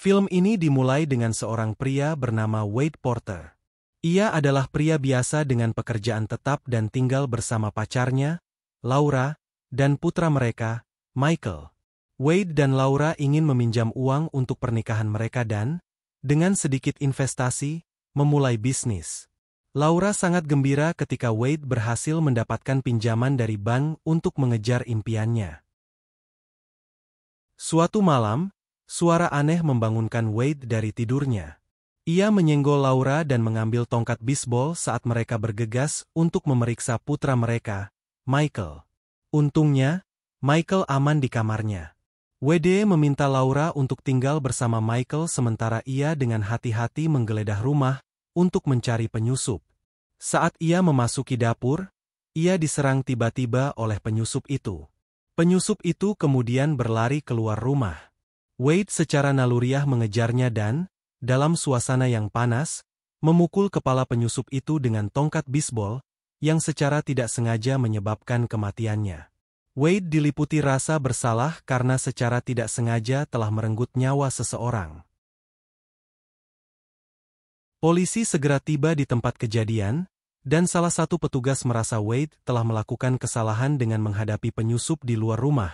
Film ini dimulai dengan seorang pria bernama Wade Porter. Ia adalah pria biasa dengan pekerjaan tetap dan tinggal bersama pacarnya, Laura, dan putra mereka, Michael. Wade dan Laura ingin meminjam uang untuk pernikahan mereka dan, dengan sedikit investasi, memulai bisnis. Laura sangat gembira ketika Wade berhasil mendapatkan pinjaman dari bank untuk mengejar impiannya. Suatu malam, suara aneh membangunkan Wade dari tidurnya. Ia menyenggol Laura dan mengambil tongkat bisbol saat mereka bergegas untuk memeriksa putra mereka, Michael. Untungnya, Michael aman di kamarnya. Wade meminta Laura untuk tinggal bersama Michael sementara ia dengan hati-hati menggeledah rumah untuk mencari penyusup. Saat ia memasuki dapur, ia diserang tiba-tiba oleh penyusup itu. Penyusup itu kemudian berlari keluar rumah. Wade secara naluriah mengejarnya dan, dalam suasana yang panas, memukul kepala penyusup itu dengan tongkat bisbol, yang secara tidak sengaja menyebabkan kematiannya. Wade diliputi rasa bersalah karena secara tidak sengaja telah merenggut nyawa seseorang. Polisi segera tiba di tempat kejadian, dan salah satu petugas merasa Wade telah melakukan kesalahan dengan menghadapi penyusup di luar rumah,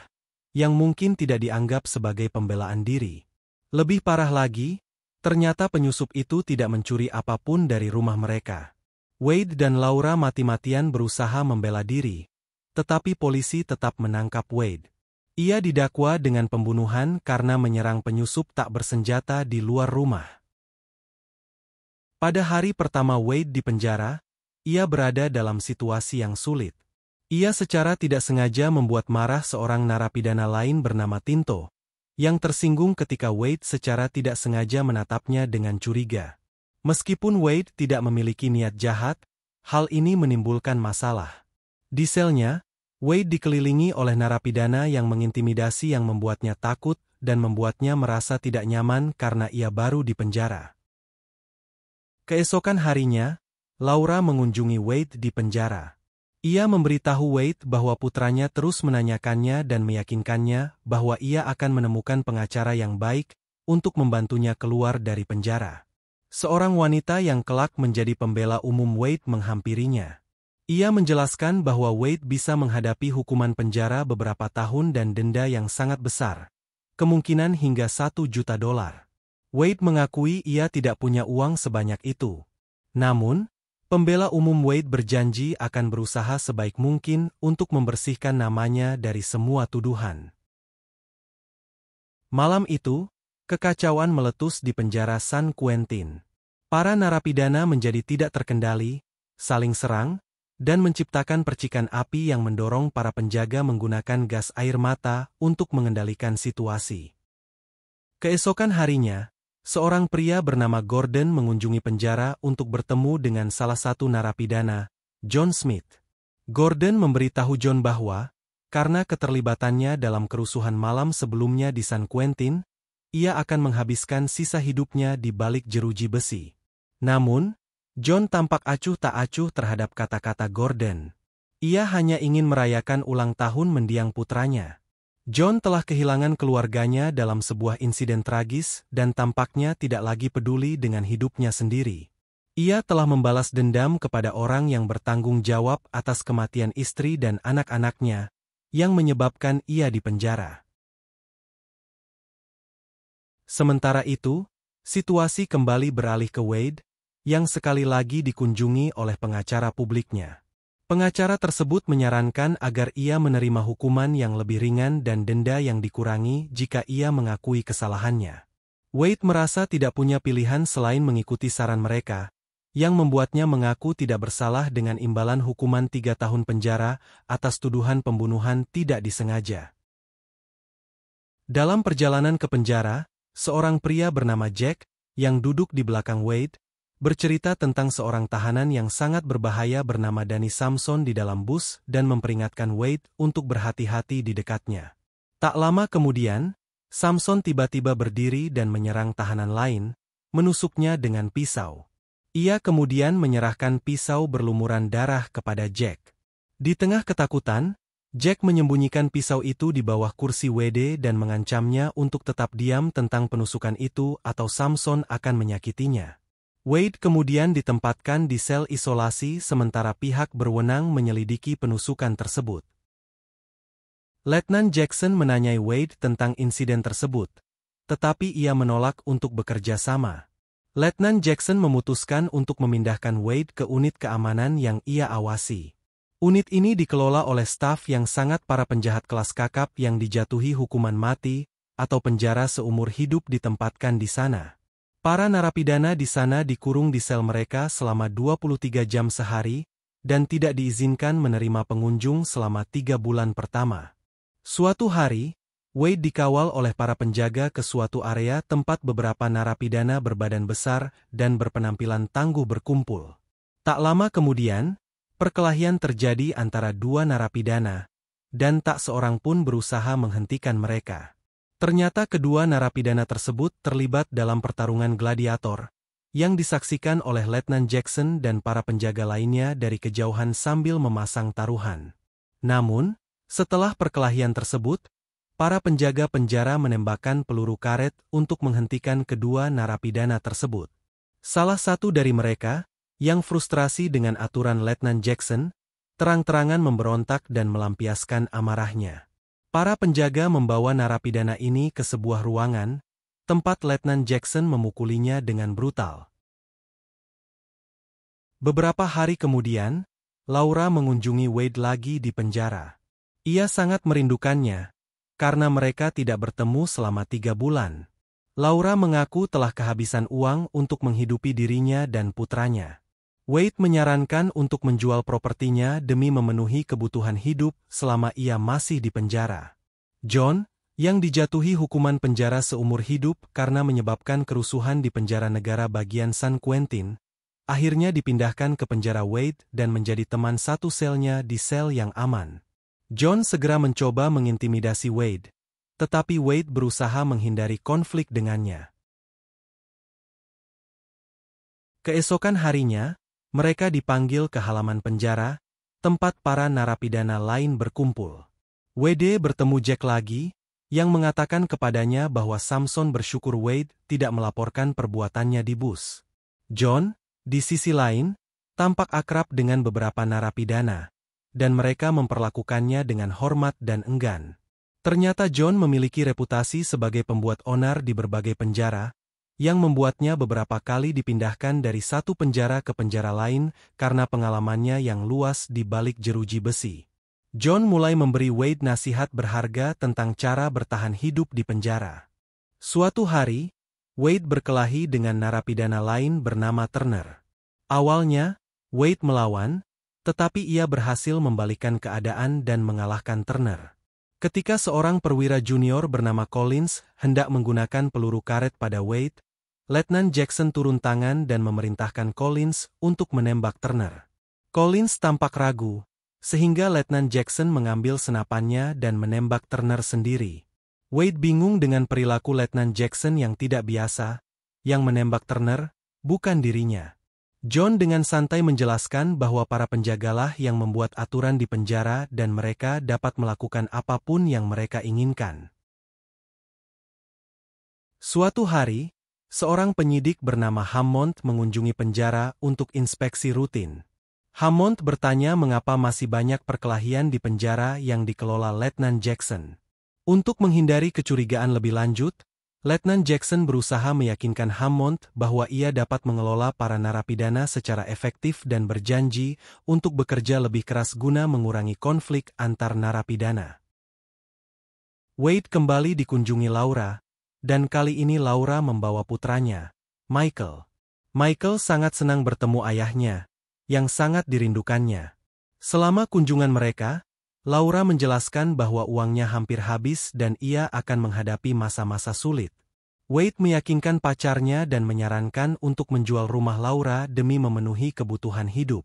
yang mungkin tidak dianggap sebagai pembelaan diri. Lebih parah lagi, ternyata penyusup itu tidak mencuri apapun dari rumah mereka. Wade dan Laura mati-matian berusaha membela diri, tetapi polisi tetap menangkap Wade. Ia didakwa dengan pembunuhan karena menyerang penyusup tak bersenjata di luar rumah. Pada hari pertama Wade di penjara, ia berada dalam situasi yang sulit. Ia secara tidak sengaja membuat marah seorang narapidana lain bernama Tinto, yang tersinggung ketika Wade secara tidak sengaja menatapnya dengan curiga. Meskipun Wade tidak memiliki niat jahat, hal ini menimbulkan masalah. Di selnya, Wade dikelilingi oleh narapidana yang mengintimidasi yang membuatnya takut dan membuatnya merasa tidak nyaman karena ia baru di penjara. Keesokan harinya, Laura mengunjungi Wade di penjara. Ia memberitahu Wade bahwa putranya terus menanyakannya dan meyakinkannya bahwa ia akan menemukan pengacara yang baik untuk membantunya keluar dari penjara. Seorang wanita yang kelak menjadi pembela umum Wade menghampirinya. Ia menjelaskan bahwa Wade bisa menghadapi hukuman penjara beberapa tahun dan denda yang sangat besar, kemungkinan hingga $1 juta. Wade mengakui ia tidak punya uang sebanyak itu. Namun, pembela umum Wade berjanji akan berusaha sebaik mungkin untuk membersihkan namanya dari semua tuduhan. Malam itu, kekacauan meletus di penjara San Quentin. Para narapidana menjadi tidak terkendali, saling serang, dan menciptakan percikan api yang mendorong para penjaga menggunakan gas air mata untuk mengendalikan situasi. Keesokan harinya, seorang pria bernama Gordon mengunjungi penjara untuk bertemu dengan salah satu narapidana, John Smith. Gordon memberitahu John bahwa, karena keterlibatannya dalam kerusuhan malam sebelumnya di San Quentin, ia akan menghabiskan sisa hidupnya di balik jeruji besi. Namun, John tampak acuh tak acuh terhadap kata-kata Gordon. Ia hanya ingin merayakan ulang tahun mendiang putranya. John telah kehilangan keluarganya dalam sebuah insiden tragis dan tampaknya tidak lagi peduli dengan hidupnya sendiri. Ia telah membalas dendam kepada orang yang bertanggung jawab atas kematian istri dan anak-anaknya, yang menyebabkan ia dipenjara. Sementara itu, situasi kembali beralih ke Wade, yang sekali lagi dikunjungi oleh pengacara publiknya. Pengacara tersebut menyarankan agar ia menerima hukuman yang lebih ringan dan denda yang dikurangi jika ia mengakui kesalahannya. Wade merasa tidak punya pilihan selain mengikuti saran mereka, yang membuatnya mengaku tidak bersalah dengan imbalan hukuman 3 tahun penjara atas tuduhan pembunuhan tidak disengaja. Dalam perjalanan ke penjara, seorang pria bernama Jack, yang duduk di belakang Wade, bercerita tentang seorang tahanan yang sangat berbahaya bernama Danny Samson di dalam bus dan memperingatkan Wade untuk berhati-hati di dekatnya. Tak lama kemudian, Samson tiba-tiba berdiri dan menyerang tahanan lain, menusuknya dengan pisau. Ia kemudian menyerahkan pisau berlumuran darah kepada Jack. Di tengah ketakutan, Jack menyembunyikan pisau itu di bawah kursi WD dan mengancamnya untuk tetap diam tentang penusukan itu atau Samson akan menyakitinya. Wade kemudian ditempatkan di sel isolasi sementara pihak berwenang menyelidiki penusukan tersebut. Letnan Jackson menanyai Wade tentang insiden tersebut, tetapi ia menolak untuk bekerja sama. Letnan Jackson memutuskan untuk memindahkan Wade ke unit keamanan yang ia awasi. Unit ini dikelola oleh staf yang sangat para penjahat kelas kakap yang dijatuhi hukuman mati atau penjara seumur hidup ditempatkan di sana. Para narapidana di sana dikurung di sel mereka selama 23 jam sehari dan tidak diizinkan menerima pengunjung selama 3 bulan pertama. Suatu hari, Wade dikawal oleh para penjaga ke suatu area tempat beberapa narapidana berbadan besar dan berpenampilan tangguh berkumpul. Tak lama kemudian, perkelahian terjadi antara dua narapidana, dan tak seorang pun berusaha menghentikan mereka. Ternyata kedua narapidana tersebut terlibat dalam pertarungan gladiator, yang disaksikan oleh Letnan Jackson dan para penjaga lainnya dari kejauhan sambil memasang taruhan. Namun, setelah perkelahian tersebut, para penjaga penjara menembakkan peluru karet untuk menghentikan kedua narapidana tersebut. Salah satu dari mereka, yang frustrasi dengan aturan Letnan Jackson, terang-terangan memberontak dan melampiaskan amarahnya. Para penjaga membawa narapidana ini ke sebuah ruangan, tempat Letnan Jackson memukulinya dengan brutal. Beberapa hari kemudian, Laura mengunjungi Wade lagi di penjara. Ia sangat merindukannya, karena mereka tidak bertemu selama 3 bulan. Laura mengaku telah kehabisan uang untuk menghidupi dirinya dan putranya. Wade menyarankan untuk menjual propertinya demi memenuhi kebutuhan hidup selama ia masih di penjara. John, yang dijatuhi hukuman penjara seumur hidup karena menyebabkan kerusuhan di penjara negara bagian San Quentin, akhirnya dipindahkan ke penjara Wade dan menjadi teman satu selnya di sel yang aman. John segera mencoba mengintimidasi Wade, tetapi Wade berusaha menghindari konflik dengannya. Keesokan harinya, mereka dipanggil ke halaman penjara, tempat para narapidana lain berkumpul. WD bertemu Jack lagi, yang mengatakan kepadanya bahwa Samson bersyukur Wade tidak melaporkan perbuatannya di bus. John, di sisi lain, tampak akrab dengan beberapa narapidana, dan mereka memperlakukannya dengan hormat dan enggan. Ternyata John memiliki reputasi sebagai pembuat onar di berbagai penjara, yang membuatnya beberapa kali dipindahkan dari satu penjara ke penjara lain karena pengalamannya yang luas di balik jeruji besi. John mulai memberi Wade nasihat berharga tentang cara bertahan hidup di penjara. Suatu hari, Wade berkelahi dengan narapidana lain bernama Turner. Awalnya, Wade melawan, tetapi ia berhasil membalikkan keadaan dan mengalahkan Turner. Ketika seorang perwira junior bernama Collins hendak menggunakan peluru karet pada Wade, Letnan Jackson turun tangan dan memerintahkan Collins untuk menembak Turner. Collins tampak ragu, sehingga Letnan Jackson mengambil senapannya dan menembak Turner sendiri. Wade bingung dengan perilaku Letnan Jackson yang tidak biasa, yang menembak Turner, bukan dirinya. John dengan santai menjelaskan bahwa para penjagalah yang membuat aturan di penjara dan mereka dapat melakukan apapun yang mereka inginkan. Suatu hari, seorang penyidik bernama Hammond mengunjungi penjara untuk inspeksi rutin. Hammond bertanya mengapa masih banyak perkelahian di penjara yang dikelola Letnan Jackson. Untuk menghindari kecurigaan lebih lanjut, Letnan Jackson berusaha meyakinkan Hammond bahwa ia dapat mengelola para narapidana secara efektif dan berjanji untuk bekerja lebih keras guna mengurangi konflik antar narapidana. Wade kembali dikunjungi Laura, dan kali ini Laura membawa putranya, Michael. Michael sangat senang bertemu ayahnya, yang sangat dirindukannya. Selama kunjungan mereka, Laura menjelaskan bahwa uangnya hampir habis dan ia akan menghadapi masa-masa sulit. Wade meyakinkan pacarnya dan menyarankan untuk menjual rumah Laura demi memenuhi kebutuhan hidup.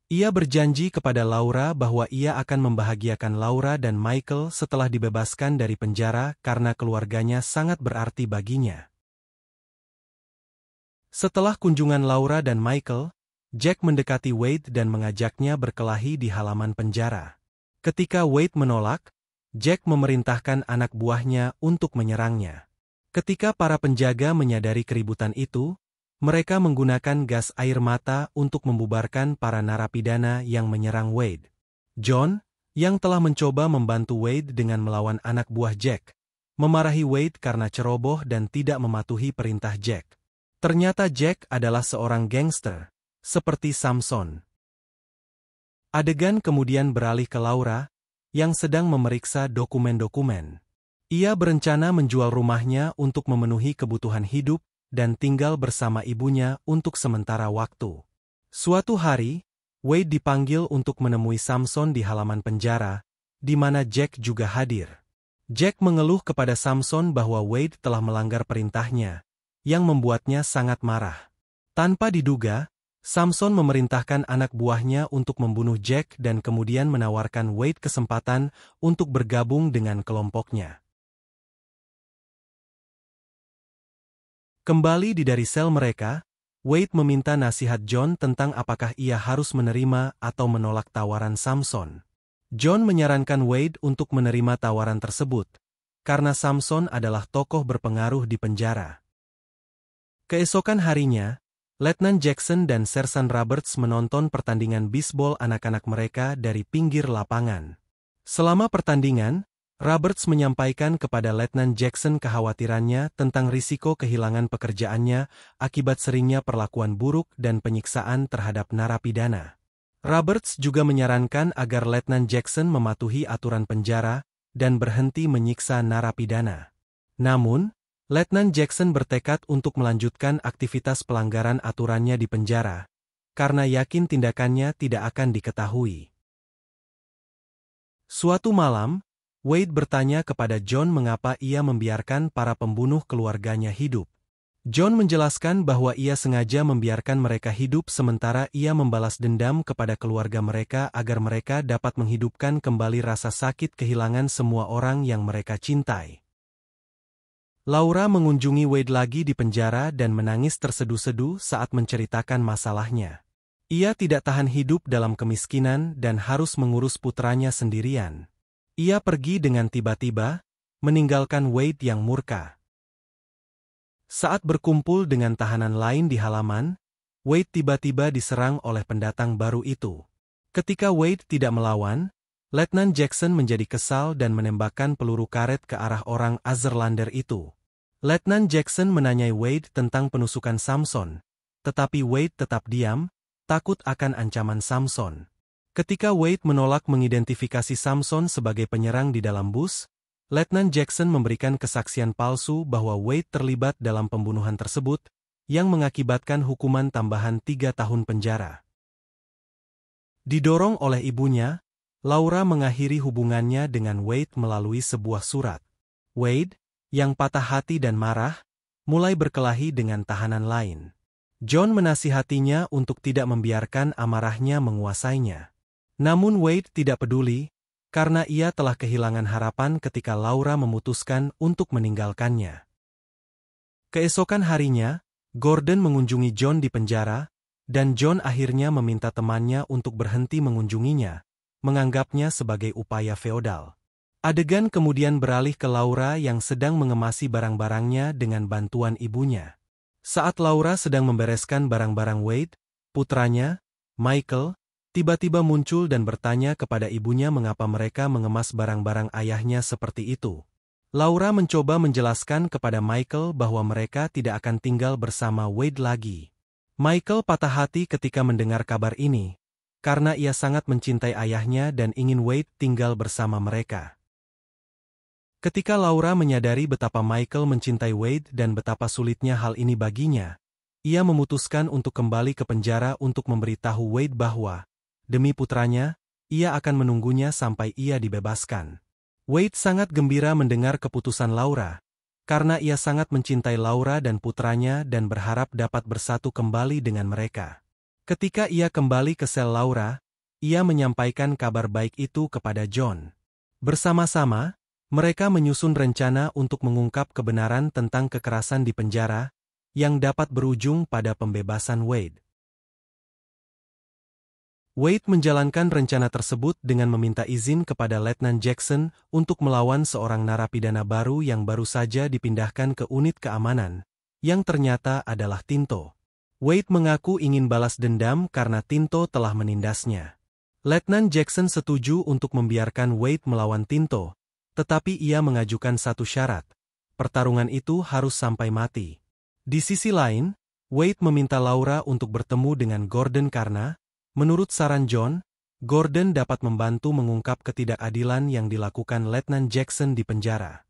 Ia berjanji kepada Laura bahwa ia akan membahagiakan Laura dan Michael setelah dibebaskan dari penjara karena keluarganya sangat berarti baginya. Setelah kunjungan Laura dan Michael, Jack mendekati Wade dan mengajaknya berkelahi di halaman penjara. Ketika Wade menolak, Jack memerintahkan anak buahnya untuk menyerangnya. Ketika para penjaga menyadari keributan itu, mereka menggunakan gas air mata untuk membubarkan para narapidana yang menyerang Wade. John, yang telah mencoba membantu Wade dengan melawan anak buah Jack, memarahi Wade karena ceroboh dan tidak mematuhi perintah Jack. Ternyata Jack adalah seorang gangster, seperti Samson. Adegan kemudian beralih ke Laura, yang sedang memeriksa dokumen-dokumen. Ia berencana menjual rumahnya untuk memenuhi kebutuhan hidup dan tinggal bersama ibunya untuk sementara waktu. Suatu hari, Wade dipanggil untuk menemui Samson di halaman penjara, di mana Jack juga hadir. Jack mengeluh kepada Samson bahwa Wade telah melanggar perintahnya, yang membuatnya sangat marah. Tanpa diduga, Samson memerintahkan anak buahnya untuk membunuh Jack dan kemudian menawarkan Wade kesempatan untuk bergabung dengan kelompoknya. Kembali dari sel mereka, Wade meminta nasihat John tentang apakah ia harus menerima atau menolak tawaran Samson. John menyarankan Wade untuk menerima tawaran tersebut, karena Samson adalah tokoh berpengaruh di penjara. Keesokan harinya, Letnan Jackson dan Sersan Roberts menonton pertandingan bisbol anak-anak mereka dari pinggir lapangan. Selama pertandingan, Roberts menyampaikan kepada Letnan Jackson kekhawatirannya tentang risiko kehilangan pekerjaannya akibat seringnya perlakuan buruk dan penyiksaan terhadap narapidana. Roberts juga menyarankan agar Letnan Jackson mematuhi aturan penjara dan berhenti menyiksa narapidana. Namun, Letnan Jackson bertekad untuk melanjutkan aktivitas pelanggaran aturannya di penjara, karena yakin tindakannya tidak akan diketahui. Suatu malam, Wade bertanya kepada John mengapa ia membiarkan para pembunuh keluarganya hidup. John menjelaskan bahwa ia sengaja membiarkan mereka hidup sementara ia membalas dendam kepada keluarga mereka agar mereka dapat menghidupkan kembali rasa sakit kehilangan semua orang yang mereka cintai. Laura mengunjungi Wade lagi di penjara dan menangis terseduh-seduh saat menceritakan masalahnya. Ia tidak tahan hidup dalam kemiskinan dan harus mengurus putranya sendirian. Ia pergi dengan tiba-tiba, meninggalkan Wade yang murka. Saat berkumpul dengan tahanan lain di halaman, Wade tiba-tiba diserang oleh pendatang baru itu. Ketika Wade tidak melawan, Letnan Jackson menjadi kesal dan menembakkan peluru karet ke arah orang Azerlander itu. Letnan Jackson menanyai Wade tentang penusukan Samson, tetapi Wade tetap diam, takut akan ancaman Samson. Ketika Wade menolak mengidentifikasi Samson sebagai penyerang di dalam bus, Letnan Jackson memberikan kesaksian palsu bahwa Wade terlibat dalam pembunuhan tersebut, yang mengakibatkan hukuman tambahan 3 tahun penjara. Didorong oleh ibunya, Laura mengakhiri hubungannya dengan Wade melalui sebuah surat. Wade, yang patah hati dan marah, mulai berkelahi dengan tahanan lain. John menasihatinya untuk tidak membiarkan amarahnya menguasainya. Namun Wade tidak peduli, karena ia telah kehilangan harapan ketika Laura memutuskan untuk meninggalkannya. Keesokan harinya, Gordon mengunjungi John di penjara, dan John akhirnya meminta temannya untuk berhenti mengunjunginya, menganggapnya sebagai upaya feodal. Adegan kemudian beralih ke Laura yang sedang mengemasi barang-barangnya dengan bantuan ibunya. Saat Laura sedang membereskan barang-barang Wade, putranya, Michael, tiba-tiba muncul dan bertanya kepada ibunya mengapa mereka mengemas barang-barang ayahnya seperti itu. Laura mencoba menjelaskan kepada Michael bahwa mereka tidak akan tinggal bersama Wade lagi. Michael patah hati ketika mendengar kabar ini, karena ia sangat mencintai ayahnya dan ingin Wade tinggal bersama mereka. Ketika Laura menyadari betapa Michael mencintai Wade dan betapa sulitnya hal ini baginya, ia memutuskan untuk kembali ke penjara untuk memberitahu Wade bahwa, demi putranya, ia akan menunggunya sampai ia dibebaskan. Wade sangat gembira mendengar keputusan Laura, karena ia sangat mencintai Laura dan putranya dan berharap dapat bersatu kembali dengan mereka. Ketika ia kembali ke sel Laura, ia menyampaikan kabar baik itu kepada John. Bersama-sama, mereka menyusun rencana untuk mengungkap kebenaran tentang kekerasan di penjara, yang dapat berujung pada pembebasan Wade. Wade menjalankan rencana tersebut dengan meminta izin kepada Letnan Jackson untuk melawan seorang narapidana baru yang baru saja dipindahkan ke unit keamanan, yang ternyata adalah Tinto. Wade mengaku ingin balas dendam karena Tinto telah menindasnya. Letnan Jackson setuju untuk membiarkan Wade melawan Tinto, tetapi ia mengajukan satu syarat. Pertarungan itu harus sampai mati. Di sisi lain, Wade meminta Laura untuk bertemu dengan Gordon karena, menurut saran John, Gordon dapat membantu mengungkap ketidakadilan yang dilakukan Letnan Jackson di penjara.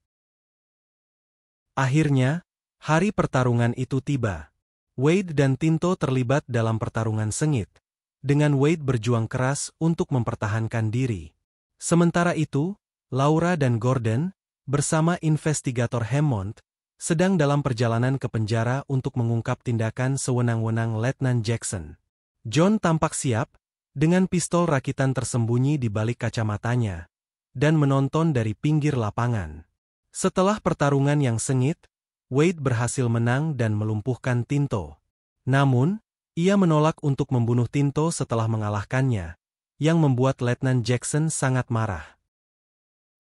Akhirnya, hari pertarungan itu tiba. Wade dan Tinto terlibat dalam pertarungan sengit, dengan Wade berjuang keras untuk mempertahankan diri. Sementara itu, Laura dan Gordon, bersama investigator Hammond, sedang dalam perjalanan ke penjara untuk mengungkap tindakan sewenang-wenang Letnan Jackson. John tampak siap, dengan pistol rakitan tersembunyi di balik kacamatanya, dan menonton dari pinggir lapangan. Setelah pertarungan yang sengit, Wade berhasil menang dan melumpuhkan Tinto. Namun, ia menolak untuk membunuh Tinto setelah mengalahkannya, yang membuat Letnan Jackson sangat marah.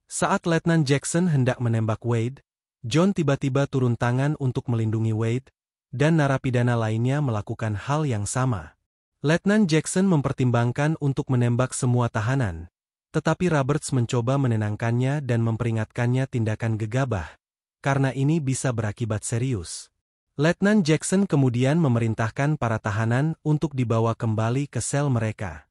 Saat Letnan Jackson hendak menembak Wade, John tiba-tiba turun tangan untuk melindungi Wade, dan narapidana lainnya melakukan hal yang sama. Letnan Jackson mempertimbangkan untuk menembak semua tahanan, tetapi Roberts mencoba menenangkannya dan memperingatkannya tindakan gegabah, karena ini bisa berakibat serius. Letnan Jackson kemudian memerintahkan para tahanan untuk dibawa kembali ke sel mereka.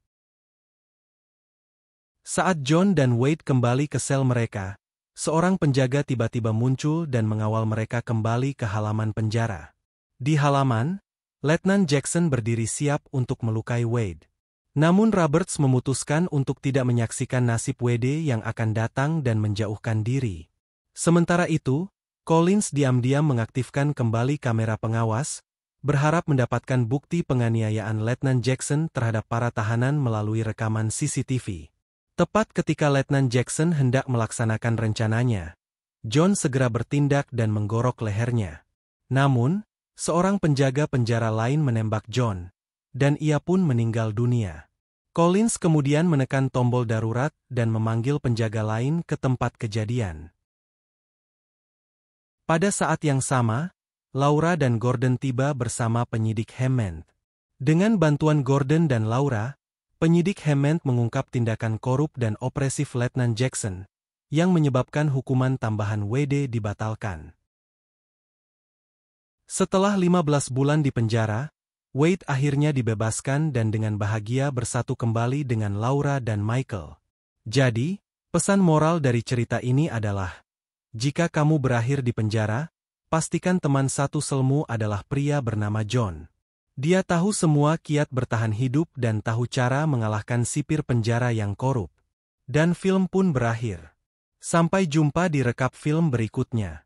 Saat John dan Wade kembali ke sel mereka, seorang penjaga tiba-tiba muncul dan mengawal mereka kembali ke halaman penjara. Di halaman, Letnan Jackson berdiri siap untuk melukai Wade. Namun Roberts memutuskan untuk tidak menyaksikan nasib Wade yang akan datang dan menjauhkan diri. Sementara itu, Collins diam-diam mengaktifkan kembali kamera pengawas, berharap mendapatkan bukti penganiayaan Letnan Jackson terhadap para tahanan melalui rekaman CCTV. Tepat ketika Letnan Jackson hendak melaksanakan rencananya, John segera bertindak dan menggorok lehernya. Namun, seorang penjaga penjara lain menembak John, dan ia pun meninggal dunia. Collins kemudian menekan tombol darurat dan memanggil penjaga lain ke tempat kejadian. Pada saat yang sama, Laura dan Gordon tiba bersama penyidik Hammond. Dengan bantuan Gordon dan Laura, penyidik Hammond mengungkap tindakan korup dan opresif Letnan Jackson, yang menyebabkan hukuman tambahan WD dibatalkan. Setelah 15 bulan di penjara, Wade akhirnya dibebaskan dan dengan bahagia bersatu kembali dengan Laura dan Michael. Jadi, pesan moral dari cerita ini adalah, jika kamu berakhir di penjara, pastikan teman satu selmu adalah pria bernama John. Dia tahu semua kiat bertahan hidup dan tahu cara mengalahkan sipir penjara yang korup. Dan film pun berakhir. Sampai jumpa di rekap film berikutnya.